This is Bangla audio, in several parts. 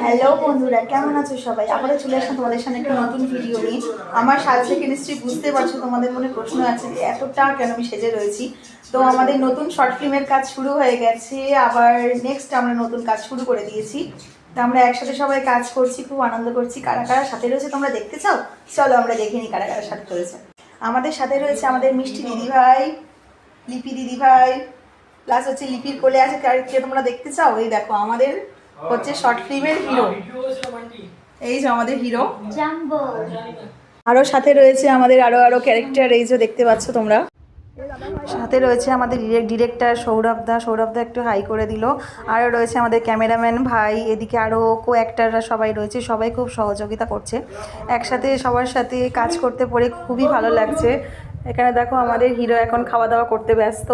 হ্যালো বন্ধুরা, কেমন আছো সবাই? আবারও চলে আসলাম তোমাদের সামনে একটা নতুন ভিডিও নিয়ে। আমার সাজ থেকে নিশ্চয়ই বুঝতে পারছো, তোমাদের মনে প্রশ্ন আছে যে এতটা কেন আমি সেজে রয়েছি। তো আমাদের নতুন শর্ট ফিল্মের কাজ শুরু হয়ে গেছে, আবার নেক্সট আমরা নতুন কাজ শুরু করে দিয়েছি। তো আমরা একসাথে সবাই কাজ করছি, খুব আনন্দ করছি। কারা কারা সাথে রয়েছে তোমরা দেখতে চাও? চলো আমরা দেখে নিই কারা কারা সাথে রয়েছে। আমাদের সাথে রয়েছে আমাদের মিষ্টি দিদিভাই, লিপি দিদিভাই, প্লাস হচ্ছে লিপির কোলে আছে কে তোমরা দেখতে চাও? এই দেখো আমাদের হচ্ছে শর্ট ফিল্মের হিরো, এই যে আমাদের হিরো জাম্বো। আরও সাথে রয়েছে আমাদের আরো ক্যারেক্টার, এই যে দেখতে পাচ্ছ তোমরা। সাথে রয়েছে আমাদের ডিরেক্টর সৌরভদা একটু হাই করে দিল। আরও রয়েছে আমাদের ক্যামেরাম্যান ভাই, এদিকে আরও কো অ্যাক্টাররা সবাই রয়েছে, সবাই খুব সহযোগিতা করছে। একসাথে সবার সাথে কাজ করতে পড়ে খুবই ভালো লাগছে। এখানে দেখো আমাদের হিরো এখন খাওয়া দাওয়া করতে ব্যস্ত,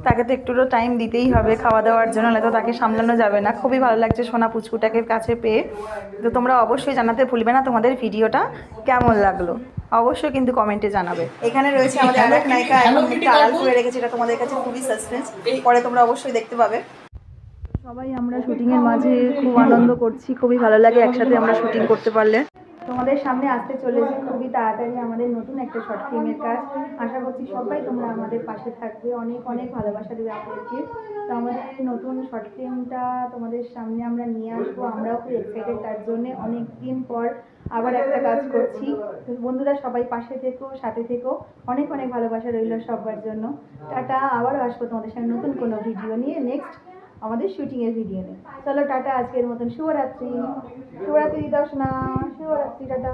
তাকে তো একটু টাইম দিতেই হবে খাওয়া দাওয়ার জন্য, নয়তো তাকে সামলানো যাবে না। খুবই ভালো লাগছে সোনা পুচকুটাকে কাছে পেয়ে। তো তোমরা অবশ্যই জানাতে ভুলবে না তোমাদের ভিডিওটা কেমন লাগলো, অবশ্যই কিন্তু কমেন্টে জানাবে। এখানে রয়েছে আমাদের আরেক নায়িকা, এখন একটু আড়াল করে রেখেছে, এটা তোমাদের কাছে খুবই সাসপেন্স, পরে তোমরা অবশ্যই দেখতে পাবে। সবাই আমরা শুটিংয়ের মাঝে খুব আনন্দ করছি, খুবই ভালো লাগে একসাথে আমরা শুটিং করতে পারলে। তোমাদের সামনে আসতে চলেছি খুবই তাড়াতাড়ি আমাদের নতুন একটা শর্ট ফিল্মের কাজ। আশা করছি সবাই তোমরা আমাদের পাশে থাকবে, অনেক অনেক ভালোবাসা দেবে আমাদেরকে। তো আমাদের নতুন শর্ট ফিল্মটা তোমাদের সামনে আমরা নিয়ে আসবো, আমরাও খুব এক্সাইটেড তার জন্য। অনেক দিন পর আবার একটা কাজ করছি। তো বন্ধুরা সবাই পাশে থেকো, সাথে থেকো, অনেক অনেক ভালোবাসা রইল সবার জন্য। টাটা, আবারও আসবো তোমাদের সামনে নতুন কোনো ভিডিও নিয়ে, নেক্সট আমাদের শুটিংয়ের ভিডিও নিয়ে। চলো টাটা, আজকের মতন শুভরাত্রি। শুভরাত্রি দর্শনা, শুভরাত্রি, টাটা।